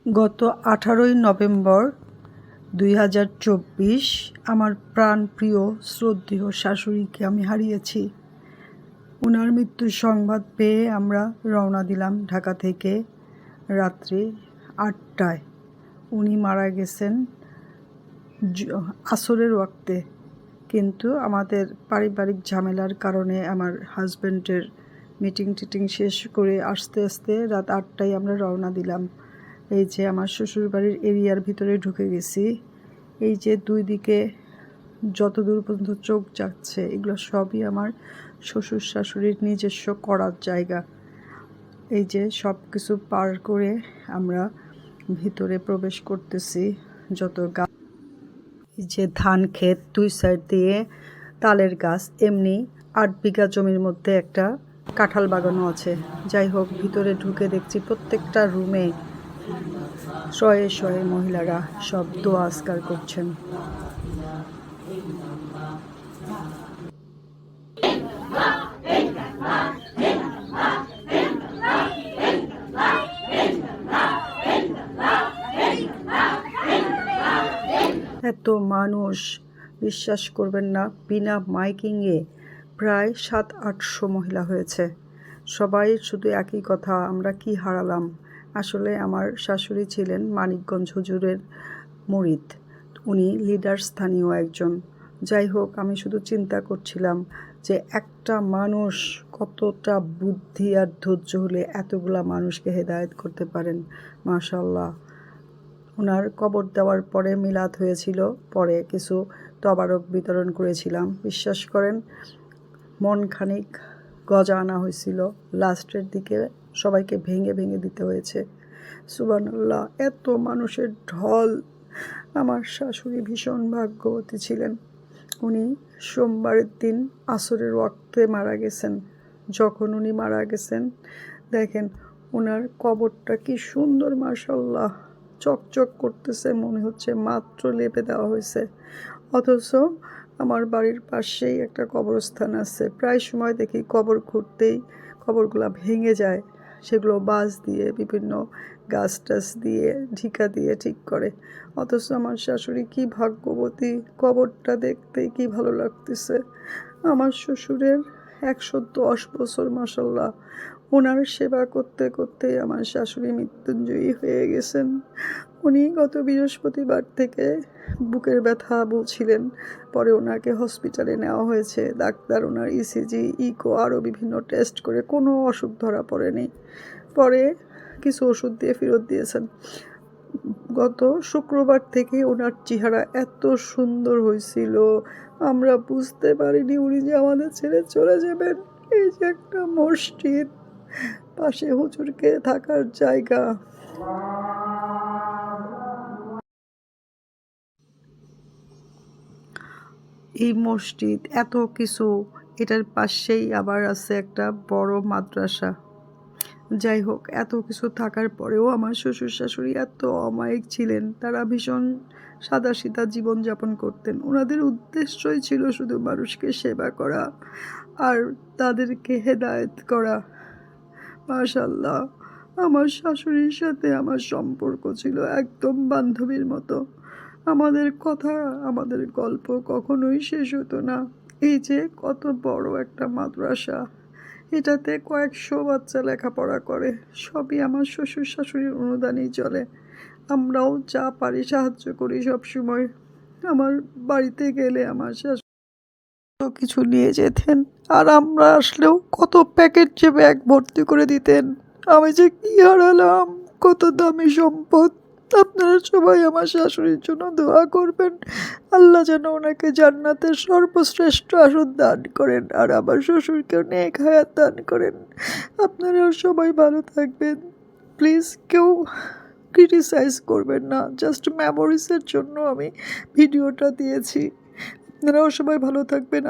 গত 18ই নভেম্বর 2024 আমার প্রাণপ্রিয় শ্রদ্ধেয় শাশুড়িকে আমি হারিয়েছি। ওনার মৃত্যুর সংবাদ পেয়ে আমরা রওনা দিলাম ঢাকা থেকে রাত্রি 8টায়। উনি মারা গেছেন আসরের ওয়াক্তে, কিন্তু আমাদের পারিবারিক ঝামেলার কারণে আমার হাজব্যান্ডের মিটিং টিটিং শেষ করে আস্তে আস্তে রাত 8টায় আমরা রওনা দিলাম। এই যে আমার শ্বশুরবাড়ির এরিয়ার ভিতরে ঢুকে গেছি। এই যে দুই দিকে যত দূর পর্যন্ত চোখ যাচ্ছে এগুলো সবই আমার শ্বশুর শাশুড়ির নিজস্ব করার জায়গা। এই যে সব কিছু পার করে আমরা ভিতরে প্রবেশ করতেছি। যত গাছ, এই যে ধান ক্ষেত, দুই সাইড দিয়ে তালের গাছ, এমনি 8 বিঘা জমির মধ্যে একটা কাঁঠাল বাগানও আছে। যাই হোক, ভিতরে ঢুকে দেখছি প্রত্যেকটা রুমে শয়ে শয়ে মহিলারা সব দোয়া আজকার করছেন। এত মানুষ, বিশ্বাস করবেন না, বিনা মাইকিংয়ে প্রায় 700-800 মহিলা হয়েছে। সবাই শুধু একই কথা, আমরা কি হারালাম। আসলে আমার শাশুড়ি ছিলেন মানিকগঞ্জ হুজুরের মুরিদ, উনি লিডার স্থানীয় একজন। যাই হোক, আমি শুধু চিন্তা করছিলাম যে একটা মানুষ কতটা বুদ্ধি আর ধৈর্য হলে এতগুলা মানুষকে হেদায়েত করতে পারেন। মাশাআল্লাহ। ওনার কবর দেওয়ার পরে মিলাদ হয়েছিল, পরে কিছু তবারক বিতরণ করেছিলাম। বিশ্বাস করেন, মন খানিক গজা আনা হয়েছিল, লাস্টের দিকে সবাইকে ভেঙে ভেঙে দিতে হয়েছে। সুবহানাল্লাহ, এত মানুষের ঢল। আমার শাশুড়ি ভীষণ ভাগ্যবতী ছিলেন। উনি সোমবারের দিন আসরের ওয়াক্তে মারা গেছেন। যখন উনি মারা গেছেন, দেখেন ওনার কবরটা কি সুন্দর, মাশাআল্লাহ, চকচক করতেছে, মনে হচ্ছে মাত্র লেপে দেওয়া হয়েছে। অথচ আমার বাড়ির পাশেই একটা কবরস্থান আছে, প্রায় সময় দেখি কবর খুঁড়তেই কবরগুলো ভেঙে যায়। সেগুলো বাঁশ দিয়ে, বিভিন্ন গাছ টাছ দিয়ে, ঢিকা দিয়ে ঠিক করে। অথচ আমার শাশুড়ি কি ভাগ্যবতী, কবরটা দেখতেই কি ভালো লাগতেছে। আমার শ্বশুরের 110 বছর, মাশাআল্লাহ। ওনার সেবা করতে করতেই আমার শাশুড়ি মৃত্যুঞ্জয়ী হয়ে গেছেন। উনি গত বৃহস্পতিবার থেকে বুকের ব্যথা বলছিলেন। পরে ওনাকে হসপিটালে নেওয়া হয়েছে। ডাক্তার ওনার ইসিজি, ইকো আরও বিভিন্ন টেস্ট করে কোনো অসুখ ধরা পড়েনি। পরে কিছু ওষুধ দিয়ে ফেরত দিয়েছেন। গত শুক্রবার থেকে ওনার চেহারা এত সুন্দর হয়েছিল, আমরা বুঝতে পারিনি উনি যে আমাদের ছেড়ে চলে যাবেন। এই যে একটা মসজিদ, পাশে হুজুরকে থাকার জায়গা। এই মসজিদ, এত কিছু, এটার পাশেই আবার আছে একটা বড় মাদ্রাসা। যাই হোক, এত কিছু থাকার পরেও আমার শ্বশুর শাশুড়ি এত অমায়িক ছিলেন। তারা ভীষণ সাদাসিধা জীবনযাপন করতেন। ওনাদের উদ্দেশ্যই ছিল শুধু মানুষকে সেবা করা আর তাদেরকে হেদায়েত করা। মাশাআল্লাহ, আমার শাশুড়ির সাথে আমার সম্পর্ক ছিল একদম বান্ধবীর মতো। আমাদের কথা, আমাদের গল্প কখনোই শেষ হতো না। এই যে কত বড় একটা মাদ্রাসা, এটাতে কয়েকশো বাচ্চা লেখাপড়া করে, সবই আমার শ্বশুর শাশুড়ির অনুদানেই চলে। আমরাও যা পারি সাহায্য করি সব সময়। আমার বাড়িতে গেলে আমার শাশুড়ি কিছু নিয়ে যেতেন, আর আমরা আসলেও কত প্যাকেট যে ব্যাগ ভর্তি করে দিতেন। আমি যে কি হারালাম, কত দামি সম্পদ। আপনারা সবাই আমার শাশুড়ির জন্য দোয়া করবেন, আল্লাহ যেন ওনাকে জান্নাতের সর্বশ্রেষ্ঠ আসন দান করেন, আর আমার শ্বশুরকেও নেক হায়াত দান করেন। আপনারাও সবাই ভালো থাকবেন। প্লিজ কেউ ক্রিটিসাইজ করবেন না, জাস্ট মেমোরিজের জন্য আমি ভিডিওটা দিয়েছি। আপনারাও সবাই ভালো থাকবেন।